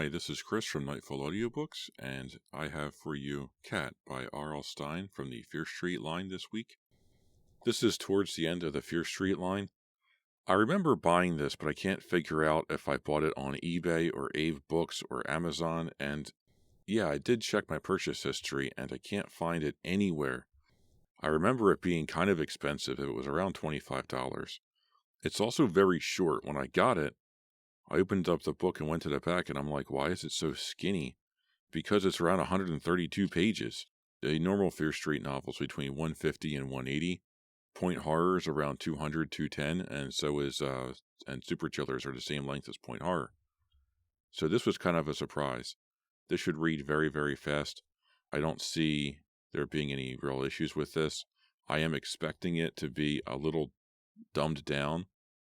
Hi, this is Chris from Nightfall Audiobooks, and I have for you Cat by R.L. Stine from the Fear Street line this week. This is towards the end of the Fear Street line. I remember buying this, but I can't figure out if I bought it on eBay or Ave Books or Amazon, and yeah, I did check my purchase history, and I can't find it anywhere. I remember it being kind of expensive. It was around $25. It's also very short. When I got it, I opened up the book and went to the back, and I'm like, why is it so skinny? Because it's around 132 pages. A normal Fear Street novel is between 150 and 180. Point Horror is around 200, 210, and so is, and Super Chillers are the same length as Point Horror. So this was kind of a surprise. This should read very, very fast. I don't see there being any real issues with this. I am expecting it to be a little dumbed down,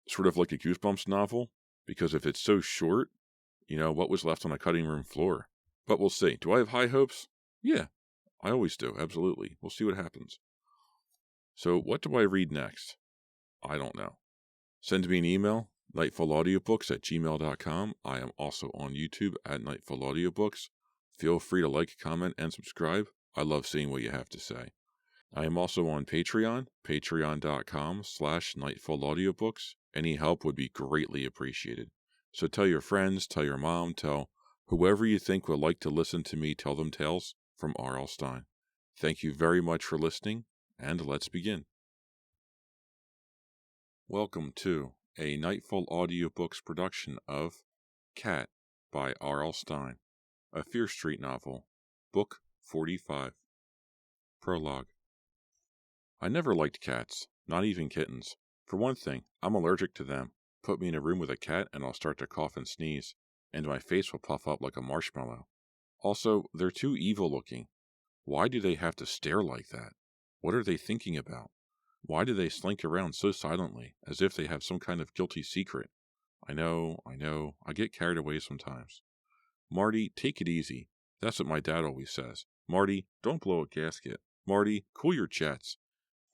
sort of like a Goosebumps novel, because if it's so short, what was left on a cutting room floor? But we'll see. Do I have high hopes? Yeah, I always do, absolutely. We'll see what happens. So what do I read next? I don't know. Send me an email, nightfallaudiobooks@gmail.com. I am also on YouTube at Nightfall Audiobooks. Feel free to like, comment, and subscribe. I love seeing what you have to say. I am also on Patreon, patreon.com/nightfallaudiobooks. Any help would be greatly appreciated. So tell your friends, tell your mom, tell whoever you think would like to listen to me tell them tales from R.L. Stine. Thank you very much for listening, and let's begin. Welcome to a Nightfall Audiobooks production of Cat by R.L. Stine, a Fear Street novel, Book 45. Prologue. I never liked cats, not even kittens. For one thing, I'm allergic to them. Put me in a room with a cat and I'll start to cough and sneeze, and my face will puff up like a marshmallow. Also, they're too evil looking. Why do they have to stare like that? What are they thinking about? Why do they slink around so silently, as if they have some kind of guilty secret? I know, I get carried away sometimes. Marty, take it easy. That's what my dad always says. Marty, don't blow a gasket. Marty, cool your jets.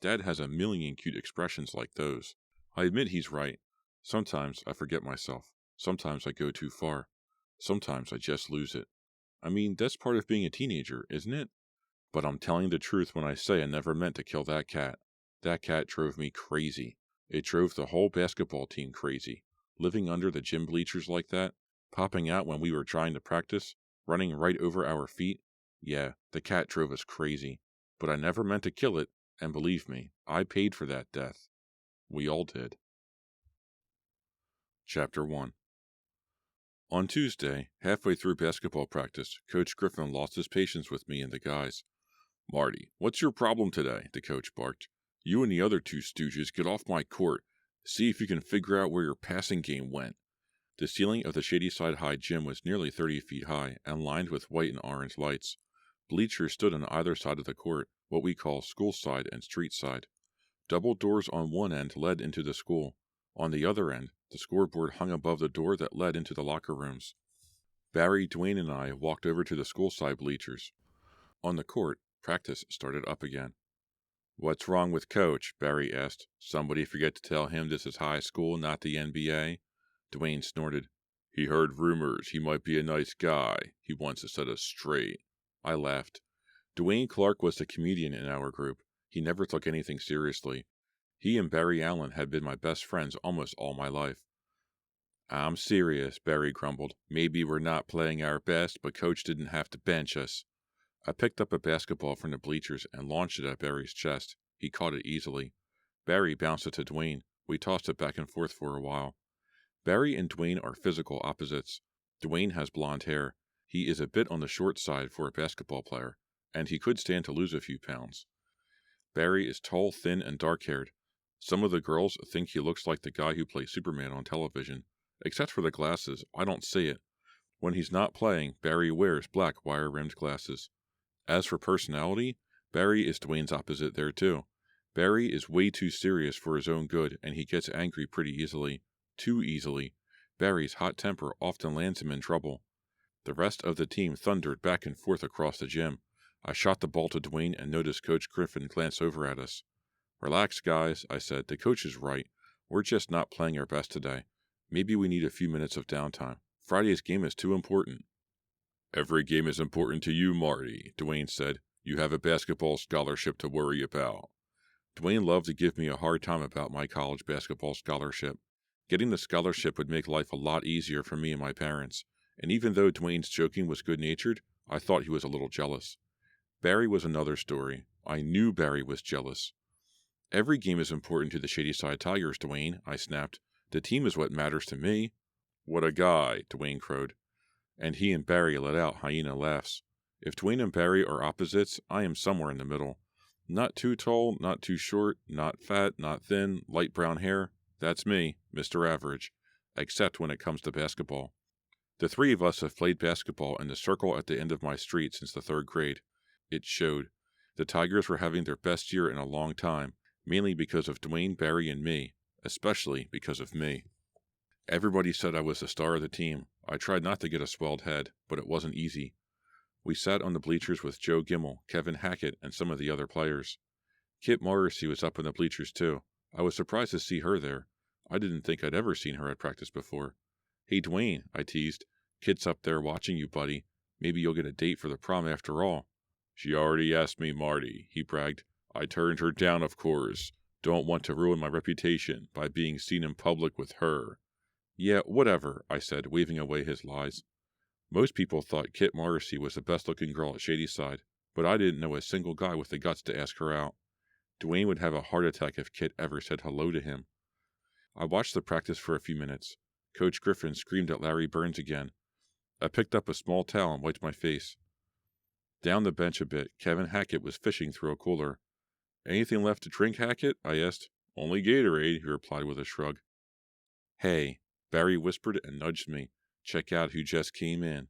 Dad has a million cute expressions like those. I admit he's right. Sometimes I forget myself. Sometimes I go too far. Sometimes I just lose it. I mean, that's part of being a teenager, isn't it? But I'm telling the truth when I say I never meant to kill that cat. That cat drove me crazy. It drove the whole basketball team crazy. Living under the gym bleachers like that, popping out when we were trying to practice, running right over our feet. Yeah, the cat drove us crazy. But I never meant to kill it. And believe me, I paid for that death. We all did. Chapter 1. On Tuesday, halfway through basketball practice, Coach Griffin lost his patience with me and the guys. Marty, what's your problem today? The coach barked. You and the other two stooges get off my court. See if you can figure out where your passing game went. The ceiling of the Shadyside High gym was nearly 30 feet high and lined with white and orange lights. Bleachers stood on either side of the court, what we call school side and street side. Double doors on one end led into the school. On the other end, the scoreboard hung above the door that led into the locker rooms. Barry, Dwayne, and I walked over to the school side bleachers. On the court, practice started up again. What's wrong with Coach? Barry asked. Somebody forget to tell him this is high school, not the NBA? Dwayne snorted. He heard rumors. He might be a nice guy. He wants to set us straight. I laughed. Dwayne Clark was the comedian in our group. He never took anything seriously. He and Barry Allen had been my best friends almost all my life. I'm serious, Barry grumbled. Maybe we're not playing our best, but Coach didn't have to bench us. I picked up a basketball from the bleachers and launched it at Barry's chest. He caught it easily. Barry bounced it to Dwayne. We tossed it back and forth for a while. Barry and Dwayne are physical opposites. Dwayne has blonde hair. He is a bit on the short side for a basketball player, and he could stand to lose a few pounds. Barry is tall, thin, and dark-haired. Some of the girls think he looks like the guy who plays Superman on television. Except for the glasses, I don't see it. When he's not playing, Barry wears black wire-rimmed glasses. As for personality, Barry is Dwayne's opposite there too. Barry is way too serious for his own good, and he gets angry pretty easily. Too easily. Barry's hot temper often lands him in trouble. The rest of the team thundered back and forth across the gym. I shot the ball to Dwayne and noticed Coach Griffin glance over at us. Relax, guys, I said. The coach is right. We're just not playing our best today. Maybe we need a few minutes of downtime. Friday's game is too important. Every game is important to you, Marty, Dwayne said. You have a basketball scholarship to worry about. Dwayne loved to give me a hard time about my college basketball scholarship. Getting the scholarship would make life a lot easier for me and my parents, and even though Dwayne's joking was good-natured, I thought he was a little jealous. Barry was another story. I knew Barry was jealous. Every game is important to the Shadyside Tigers, Dwayne, I snapped. The team is what matters to me. What a guy, Dwayne crowed. And he and Barry let out hyena laughs. If Dwayne and Barry are opposites, I am somewhere in the middle. Not too tall, not too short, not fat, not thin, light brown hair. That's me, Mr. Average, except when it comes to basketball. The three of us have played basketball in the circle at the end of my street since the 3rd grade. It showed. The Tigers were having their best year in a long time, mainly because of Dwayne, Barry, and me, especially because of me. Everybody said I was the star of the team. I tried not to get a swelled head, but it wasn't easy. We sat on the bleachers with Joe Gimmel, Kevin Hackett, and some of the other players. Kit Morrissey was up in the bleachers too. I was surprised to see her there. I didn't think I'd ever seen her at practice before. Hey Dwayne, I teased. Kit's up there watching you, buddy. Maybe you'll get a date for the prom after all. She already asked me, Marty, he bragged. I turned her down, of course. Don't want to ruin my reputation by being seen in public with her. Yeah, whatever, I said, waving away his lies. Most people thought Kit Morrissey was the best-looking girl at Shadyside, but I didn't know a single guy with the guts to ask her out. Dwayne would have a heart attack if Kit ever said hello to him. I watched the practice for a few minutes. Coach Griffin screamed at Larry Burns again. I picked up a small towel and wiped my face. Down the bench a bit, Kevin Hackett was fishing through a cooler. Anything left to drink, Hackett? I asked. Only Gatorade, he replied with a shrug. Hey, Barry whispered and nudged me. Check out who just came in.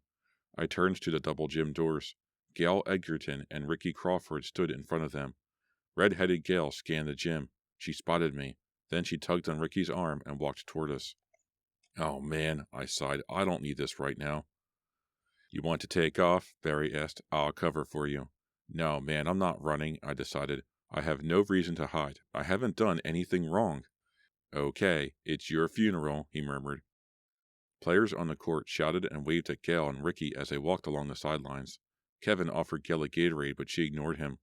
I turned to the double gym doors. Gail Edgerton and Ricky Crawford stood in front of them. Red-headed Gail scanned the gym. She spotted me. Then she tugged on Ricky's arm and walked toward us. Oh man, I sighed. I don't need this right now. You want to take off? Barry asked. I'll cover for you. No, man, I'm not running, I decided. I have no reason to hide. I haven't done anything wrong. Okay, it's your funeral, he murmured. Players on the court shouted and waved at Gail and Ricky as they walked along the sidelines. Kevin offered Gail a Gatorade, but she ignored him.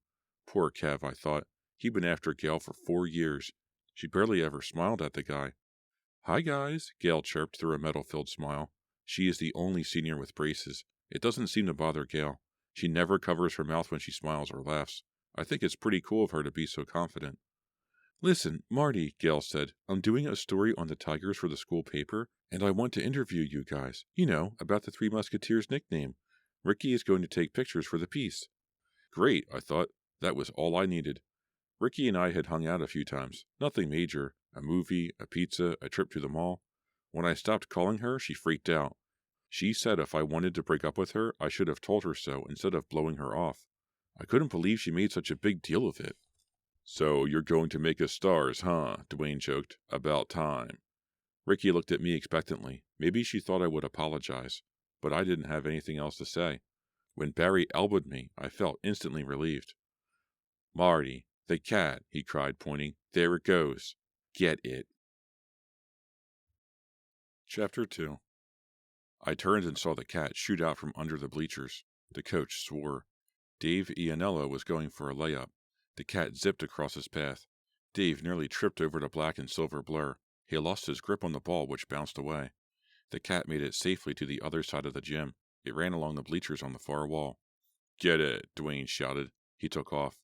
Poor Kev, I thought. He'd been after Gail for 4 years. She barely ever smiled at the guy. Hi, guys, Gail chirped through a metal-filled smile. She is the only senior with braces. It doesn't seem to bother Gail. She never covers her mouth when she smiles or laughs. I think it's pretty cool of her to be so confident. Listen, Marty, Gail said, I'm doing a story on the Tigers for the school paper, and I want to interview you guys. You know, about the Three Musketeers nickname. Ricky is going to take pictures for the piece. Great, I thought. That was all I needed. Ricky and I had hung out a few times. Nothing major. A movie, a pizza, a trip to the mall. When I stopped calling her, she freaked out. She said if I wanted to break up with her, I should have told her so instead of blowing her off. I couldn't believe she made such a big deal of it. So you're going to make us stars, huh? Dwayne joked. About time. Ricky looked at me expectantly. Maybe she thought I would apologize, but I didn't have anything else to say. When Barry elbowed me, I felt instantly relieved. Marty, the cat, he cried, pointing. There it goes. Get it. Chapter 2. I turned and saw the cat shoot out from under the bleachers. The coach swore. Dave Ianello was going for a layup. The cat zipped across his path. Dave nearly tripped over the black and silver blur. He lost his grip on the ball, which bounced away. The cat made it safely to the other side of the gym. It ran along the bleachers on the far wall. Get it, Dwayne shouted. He took off.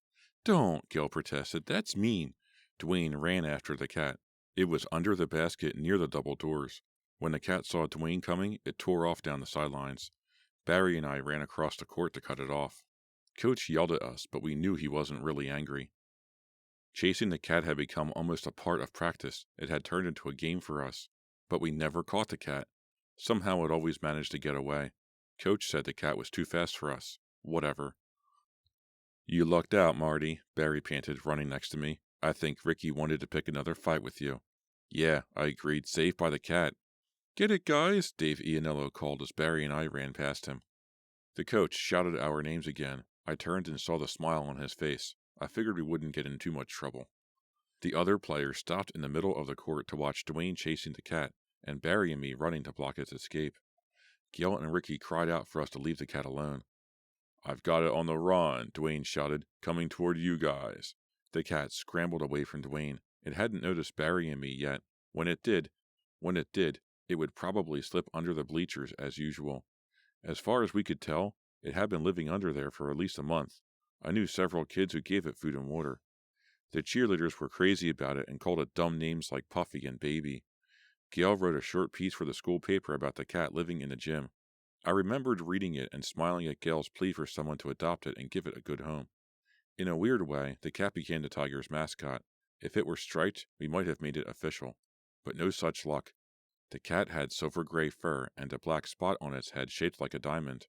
Don't, Gail protested. That's mean. Dwayne ran after the cat. It was under the basket near the double doors. When the cat saw Dwayne coming, it tore off down the sidelines. Barry and I ran across the court to cut it off. Coach yelled at us, but we knew he wasn't really angry. Chasing the cat had become almost a part of practice. It had turned into a game for us. But we never caught the cat. Somehow it always managed to get away. Coach said the cat was too fast for us. Whatever. You lucked out, Marty, Barry panted, running next to me. I think Ricky wanted to pick another fight with you. Yeah, I agreed. Saved by the cat. Get it, guys, Dave Ianello called as Barry and I ran past him. The coach shouted our names again. I turned and saw the smile on his face. I figured we wouldn't get in too much trouble. The other players stopped in the middle of the court to watch Dwayne chasing the cat, and Barry and me running to block its escape. Gail and Ricky cried out for us to leave the cat alone. I've got it on the run, Dwayne shouted, coming toward you guys. The cat scrambled away from Dwayne. It hadn't noticed Barry and me yet. When it did, it would probably slip under the bleachers as usual. As far as we could tell, it had been living under there for at least a month. I knew several kids who gave it food and water. The cheerleaders were crazy about it and called it dumb names like Puffy and Baby. Gail wrote a short piece for the school paper about the cat living in the gym. I remembered reading it and smiling at Gail's plea for someone to adopt it and give it a good home. In a weird way, the cat became the tiger's mascot. If it were striped, we might have made it official. But no such luck. The cat had silver-gray fur and a black spot on its head shaped like a diamond.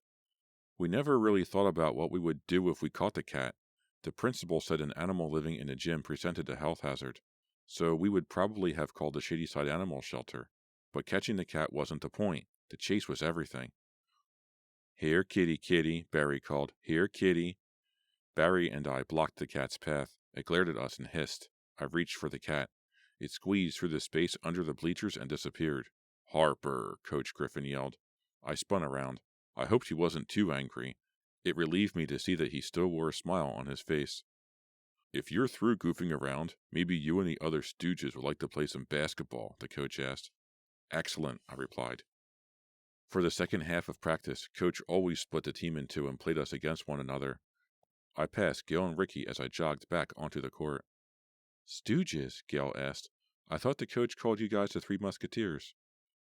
We never really thought about what we would do if we caught the cat. The principal said an animal living in a gym presented a health hazard, so we would probably have called the Shadyside Animal Shelter. But catching the cat wasn't the point. The chase was everything. Here, kitty, kitty, Barry called. Here, kitty. Barry and I blocked the cat's path. It glared at us and hissed. I reached for the cat. It squeezed through the space under the bleachers and disappeared. Harper, Coach Griffin yelled. I spun around. I hoped he wasn't too angry. It relieved me to see that he still wore a smile on his face. If you're through goofing around, maybe you and the other stooges would like to play some basketball, the coach asked. Excellent, I replied. For the second half of practice, Coach always split the team in two and played us against one another. I passed Gail and Ricky as I jogged back onto the court. Stooges? Gail asked. I thought the coach called you guys the Three Musketeers.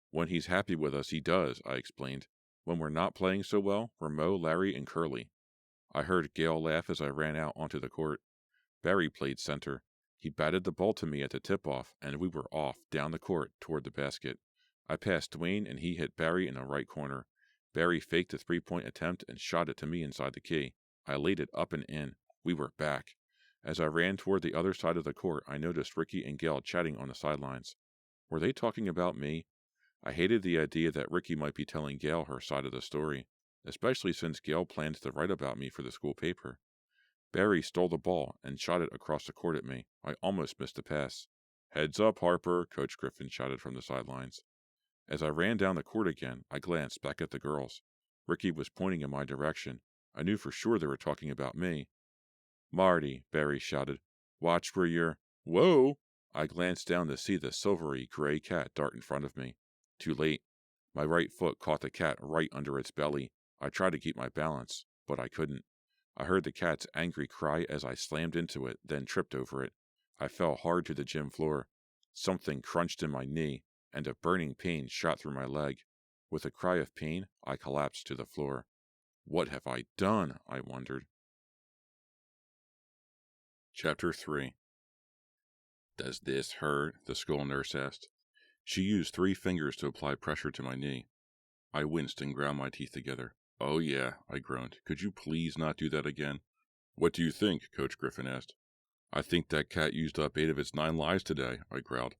When he's happy with us, he does, I explained. When we're not playing so well, we're Mo, Larry, and Curly. I heard Gail laugh as I ran out onto the court. Barry played center. He batted the ball to me at the tip-off, and we were off down the court toward the basket. I passed Dwayne, and he hit Barry in the right corner. Barry faked a three-point attempt and shot it to me inside the key. I laid it up and in. We were back. As I ran toward the other side of the court, I noticed Ricky and Gail chatting on the sidelines. Were they talking about me? I hated the idea that Ricky might be telling Gail her side of the story, especially since Gail planned to write about me for the school paper. Barry stole the ball and shot it across the court at me. I almost missed the pass. Heads up, Harper, Coach Griffin shouted from the sidelines. As I ran down the court again, I glanced back at the girls. Ricky was pointing in my direction. I knew for sure they were talking about me. Marty, Barry shouted. Watch where you're... Whoa! I glanced down to see the silvery gray cat dart in front of me. Too late. My right foot caught the cat right under its belly. I tried to keep my balance, but I couldn't. I heard the cat's angry cry as I slammed into it, then tripped over it. I fell hard to the gym floor. Something crunched in my knee, and a burning pain shot through my leg. With a cry of pain, I collapsed to the floor. What have I done? I wondered. Chapter 3. Does this hurt? The school nurse asked. She used 3 fingers to apply pressure to my knee. I winced and ground my teeth together. Oh yeah, I groaned. Could you please not do that again? What do you think? Coach Griffin asked. I think that cat used up 8 of its 9 lives today, I growled.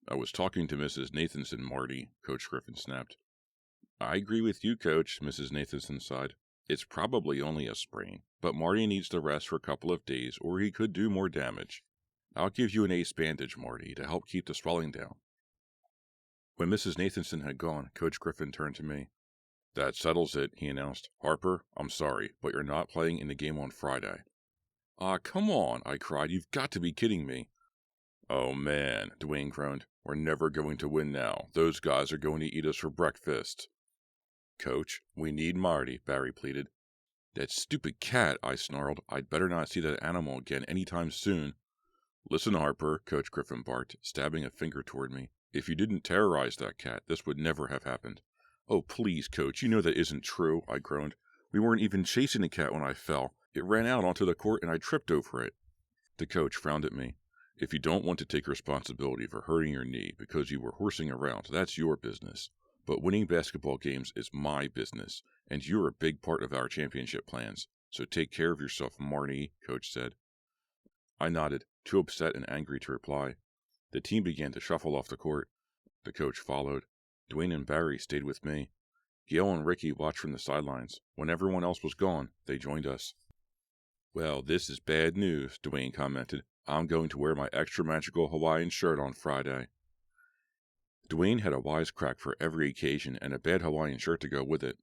I was talking to Mrs. Nathanson, Marty, Coach Griffin snapped. I agree with you, Coach, Mrs. Nathanson sighed. It's probably only a sprain, but Marty needs to rest for a couple of days or he could do more damage. I'll give you an ace bandage, Marty, to help keep the swelling down. When Mrs. Nathanson had gone, Coach Griffin turned to me. That settles it, he announced. Harper, I'm sorry, but you're not playing in the game on Friday. Come on, I cried. You've got to be kidding me. Oh, man, Dwayne groaned. We're never going to win now. Those guys are going to eat us for breakfast. Coach, we need Marty, Barry pleaded. That stupid cat, I snarled. I'd better not see that animal again any time soon. Listen, Harper, Coach Griffin barked, stabbing a finger toward me. If you didn't terrorize that cat, this would never have happened. Oh, please, Coach, you know that isn't true, I groaned. We weren't even chasing the cat when I fell. It ran out onto the court and I tripped over it. The coach frowned at me. If you don't want to take responsibility for hurting your knee because you were horsing around, that's your business. But winning basketball games is my business, and you're a big part of our championship plans. So take care of yourself, Marty, Coach said. I nodded, too upset and angry to reply. The team began to shuffle off the court. The coach followed. Dwayne and Barry stayed with me. Gail and Ricky watched from the sidelines. When everyone else was gone, they joined us. Well, this is bad news, Dwayne commented. I'm going to wear my extra magical Hawaiian shirt on Friday. Dwayne had a wisecrack for every occasion and a bad Hawaiian shirt to go with it.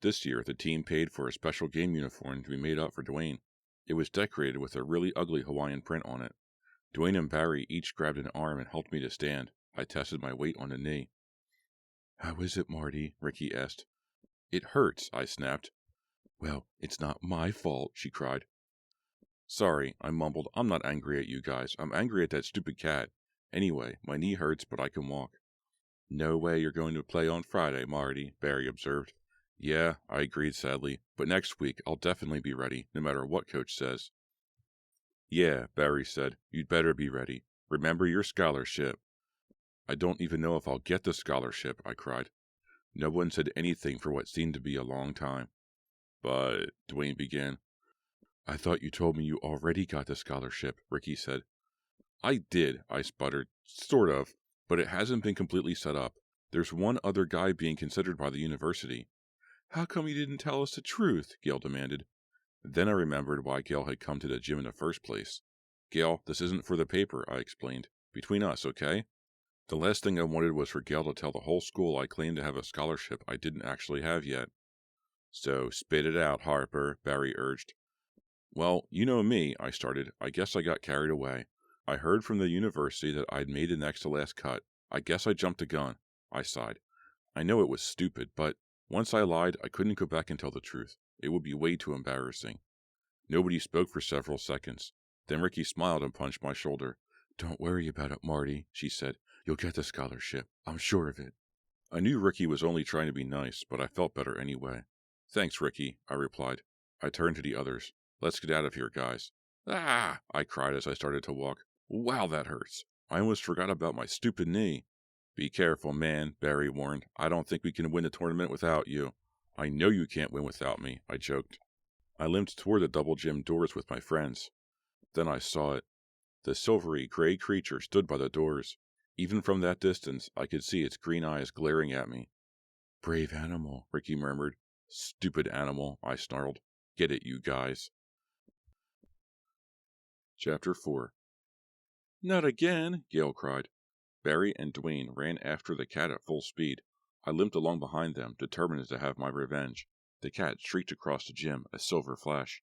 This year, the team paid for a special game uniform to be made up for Dwayne. It was decorated with a really ugly Hawaiian print on it. Dwayne and Barry each grabbed an arm and helped me to stand. I tested my weight on the knee. "How is it, Marty?" Ricky asked. "It hurts," I snapped. "Well, it's not my fault," she cried. "Sorry," I mumbled. "I'm not angry at you guys. I'm angry at that stupid cat. Anyway, my knee hurts, but I can walk." "No way you're going to play on Friday, Marty," Barry observed. "Yeah," I agreed sadly, "but next week I'll definitely be ready, no matter what Coach says." "Yeah," Barry said, "you'd better be ready. Remember your scholarship." "I don't even know if I'll get the scholarship," I cried. No one said anything for what seemed to be a long time. "But," Dwayne began. "I thought you told me you already got the scholarship," Ricky said. "I did," I sputtered. "Sort of, but it hasn't been completely set up. There's one other guy being considered by the university." "How come you didn't tell us the truth?" Gail demanded. Then I remembered why Gail had come to the gym in the first place. "Gail, this isn't for the paper," I explained. "Between us, okay?" The last thing I wanted was for Gail to tell the whole school I claimed to have a scholarship I didn't actually have yet. "So spit it out, Harper," Barry urged. "Well, you know me," I started. "I guess I got carried away. I heard from the university that I'd made the next to last cut. I guess I jumped the gun." I sighed. I know it was stupid, but once I lied, I couldn't go back and tell the truth. It would be way too embarrassing. Nobody spoke for several seconds. Then Ricky smiled and punched my shoulder. "Don't worry about it, Marty," she said. "You'll get the scholarship. I'm sure of it." I knew Ricky was only trying to be nice, but I felt better anyway. "Thanks, Ricky," I replied. I turned to the others. "Let's get out of here, guys." "Ah!" I cried as I started to walk. "Wow, that hurts. I almost forgot about my stupid knee." "Be careful, man," Barry warned. "I don't think we can win the tournament without you." "I know you can't win without me," I joked. I limped toward the double gym doors with my friends. Then I saw it. The silvery gray creature stood by the doors. Even from that distance, I could see its green eyes glaring at me. "Brave animal," Ricky murmured. "Stupid animal," I snarled. "Get it, you guys." Chapter 4. "Not again," Gail cried. Barry and Dwayne ran after the cat at full speed. I limped along behind them, determined to have my revenge. The cat shrieked across the gym, a silver flash.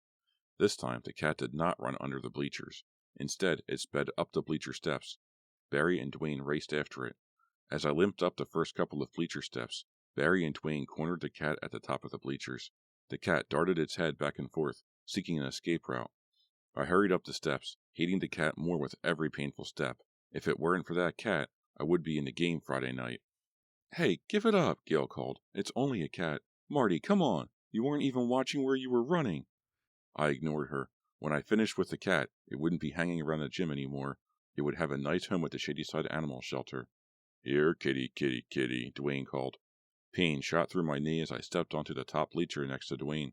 This time, the cat did not run under the bleachers. Instead, it sped up the bleacher steps. Barry and Dwayne raced after it. As I limped up the first couple of bleacher steps, Barry and Dwayne cornered the cat at the top of the bleachers. The cat darted its head back and forth, seeking an escape route. I hurried up the steps, hating the cat more with every painful step. If it weren't for that cat, I would be in the game Friday night. "Hey, give it up," Gail called. "It's only a cat. Marty, come on. You weren't even watching where you were running." I ignored her. When I finished with the cat, it wouldn't be hanging around the gym anymore. It would have a nice home at the Shadyside Animal Shelter. "Here, kitty, kitty, kitty," Dwayne called. Pain shot through my knee as I stepped onto the top bleacher next to Dwayne.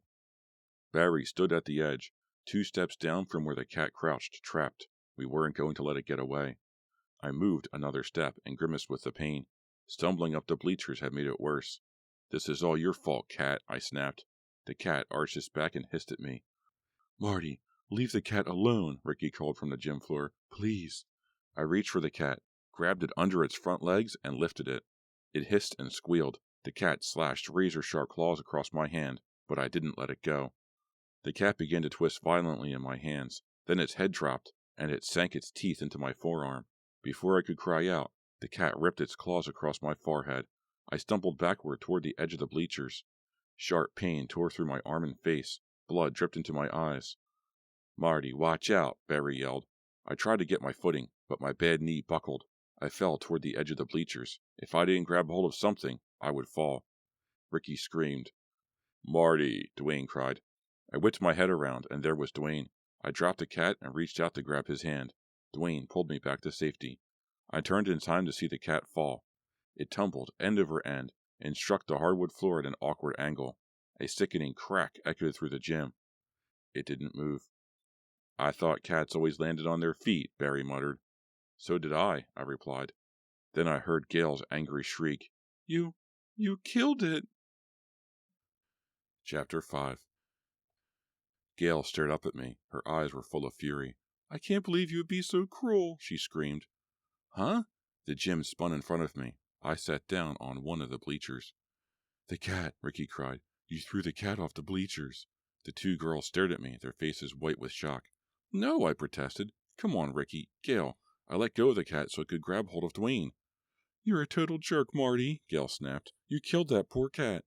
Barry stood at the edge, 2 steps down from where the cat crouched, trapped. We weren't going to let it get away. I moved another step and grimaced with the pain. Stumbling up the bleachers had made it worse. "This is all your fault, cat," I snapped. The cat arched its back and hissed at me. "Marty, leave the cat alone," Ricky called from the gym floor. "Please." I reached for the cat, grabbed it under its front legs, and lifted it. It hissed and squealed. The cat slashed razor-sharp claws across my hand, but I didn't let it go. The cat began to twist violently in my hands. Then its head dropped, and it sank its teeth into my forearm. Before I could cry out, the cat ripped its claws across my forehead. I stumbled backward toward the edge of the bleachers. Sharp pain tore through my arm and face. Blood dripped into my eyes. "Marty, watch out," Barry yelled. I tried to get my footing, but my bad knee buckled. I fell toward the edge of the bleachers. If I didn't grab hold of something, I would fall. Ricky screamed. "Marty," Dwayne cried. I whipped my head around, and there was Dwayne. I dropped the cat and reached out to grab his hand. Dwayne pulled me back to safety. I turned in time to see the cat fall. It tumbled end over end and struck the hardwood floor at an awkward angle. A sickening crack echoed through the gym. It didn't move. "I thought cats always landed on their feet," Barry muttered. "So did I replied. Then I heard Gail's angry shriek. You killed it." Chapter 5. Gail stared up at me. Her eyes were full of fury. "I can't believe you would be so cruel," she screamed. "Huh?" The gym spun in front of me. I sat down on one of the bleachers. "The cat," Ricky cried. "You threw the cat off the bleachers." The two girls stared at me, their faces white with shock. "No," I protested. "Come on, Ricky. Gail, I let go of the cat so it could grab hold of Dwayne." "You're a total jerk, Marty," Gail snapped. "You killed that poor cat."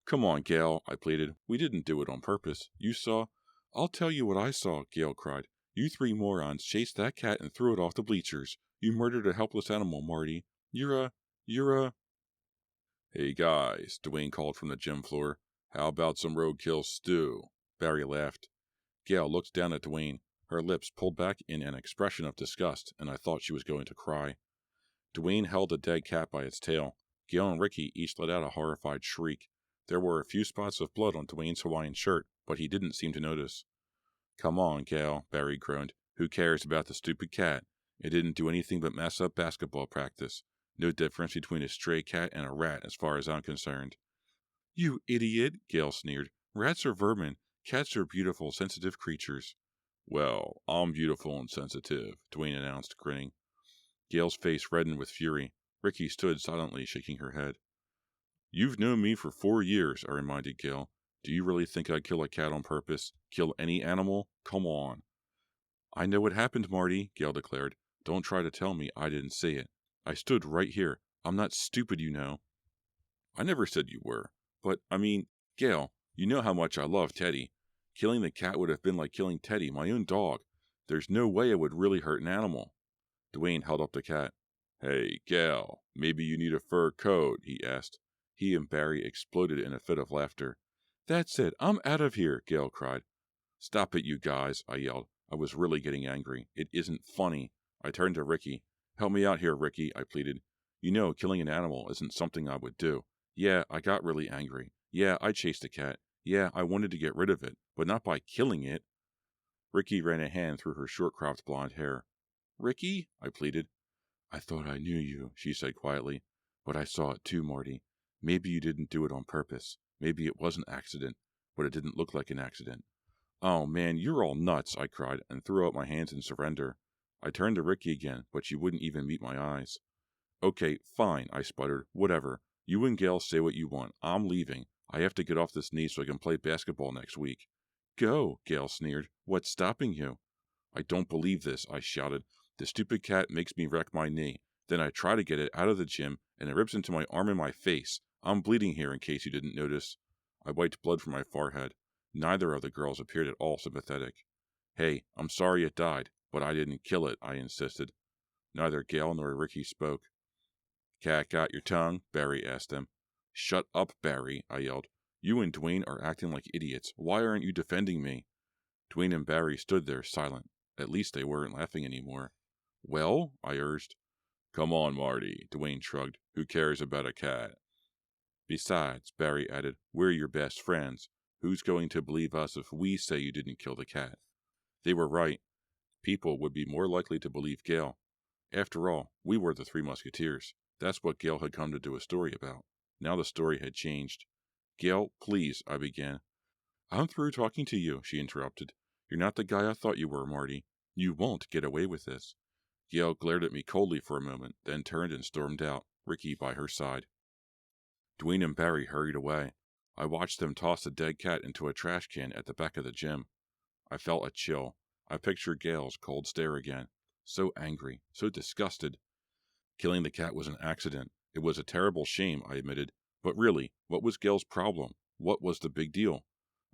"Come on, Gail," I pleaded. "We didn't do it on purpose. You saw—" "I'll tell you what I saw," Gail cried. "You three morons chased that cat and threw it off the bleachers. You murdered a helpless animal, Marty. You're a... "Hey guys," Dwayne called from the gym floor. "How about some roadkill stew?" Barry laughed. Gail looked down at Dwayne, her lips pulled back in an expression of disgust, and I thought she was going to cry. Dwayne held the dead cat by its tail. Gail and Ricky each let out a horrified shriek. There were a few spots of blood on Dwayne's Hawaiian shirt, but he didn't seem to notice. "Come on, Gail," Barry groaned. "Who cares about the stupid cat? It didn't do anything but mess up basketball practice. No difference between a stray cat and a rat as far as I'm concerned." "You idiot," Gail sneered. "Rats are vermin. Cats are beautiful, sensitive creatures." "Well, I'm beautiful and sensitive," Dwayne announced, grinning. Gail's face reddened with fury. Ricky stood silently, shaking her head. "You've known me for 4 years," I reminded Gail. "Do you really think I'd kill a cat on purpose? Kill any animal? Come on." "I know what happened, Marty," Gail declared. "Don't try to tell me I didn't see it. I stood right here. I'm not stupid, you know." "I never said you were. But, Gail, you know how much I love Teddy. Killing the cat would have been like killing Teddy, my own dog. There's no way it would really hurt an animal." Dwayne held up the cat. "Hey, Gail, maybe you need a fur coat," he asked. He and Barry exploded in a fit of laughter. "That's it. I'm out of here," Gail cried. "Stop it, you guys," I yelled. I was really getting angry. "It isn't funny." I turned to Ricky. "Help me out here, Ricky," I pleaded. "You know, killing an animal isn't something I would do. Yeah, I got really angry. Yeah, I chased a cat. Yeah, I wanted to get rid of it, but not by killing it." Ricky ran a hand through her short-cropped blonde hair. "Ricky?" I pleaded. "I thought I knew you," she said quietly. "But I saw it too, Marty. Maybe you didn't do it on purpose. Maybe it was an accident, but it didn't look like an accident." "Oh, man, you're all nuts," I cried, and threw up my hands in surrender. I turned to Ricky again, but she wouldn't even meet my eyes. "Okay, fine," I sputtered. "Whatever. You and Gail say what you want. I'm leaving. I have to get off this knee so I can play basketball next week." "Go," Gail sneered. "What's stopping you?" "I don't believe this," I shouted. "The stupid cat makes me wreck my knee. Then I try to get it out of the gym, and it rips into my arm and my face. I'm bleeding here in case you didn't notice." I wiped blood from my forehead. Neither of the girls appeared at all sympathetic. "Hey, I'm sorry it died, but I didn't kill it," I insisted. Neither Gail nor Ricky spoke. "Cat got your tongue?" Barry asked them. "Shut up, Barry," I yelled. "You and Dwayne are acting like idiots. Why aren't you defending me?" Dwayne and Barry stood there silent. At least they weren't laughing anymore. "Well?" I urged. "Come on, Marty," Dwayne shrugged. "Who cares about a cat?" "Besides," Barry added, "we're your best friends. Who's going to believe us if we say you didn't kill the cat?" They were right. People would be more likely to believe Gail. After all, we were the Three Musketeers. That's what Gail had come to do a story about. Now the story had changed. "Gail, please," I began. "I'm through talking to you," she interrupted. "You're not the guy I thought you were, Marty. You won't get away with this." Gail glared at me coldly for a moment, then turned and stormed out, Ricky by her side. Dwayne and Barry hurried away. I watched them toss a dead cat into a trash can at the back of the gym. I felt a chill. I pictured Gail's cold stare again. So angry, so disgusted. Killing the cat was an accident. It was a terrible shame, I admitted. But really, what was Gail's problem? What was the big deal?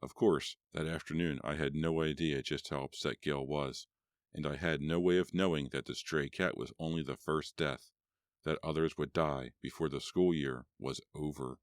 Of course, that afternoon I had no idea just how upset Gail was. And I had no way of knowing that the stray cat was only the first death, that others would die before the school year was over.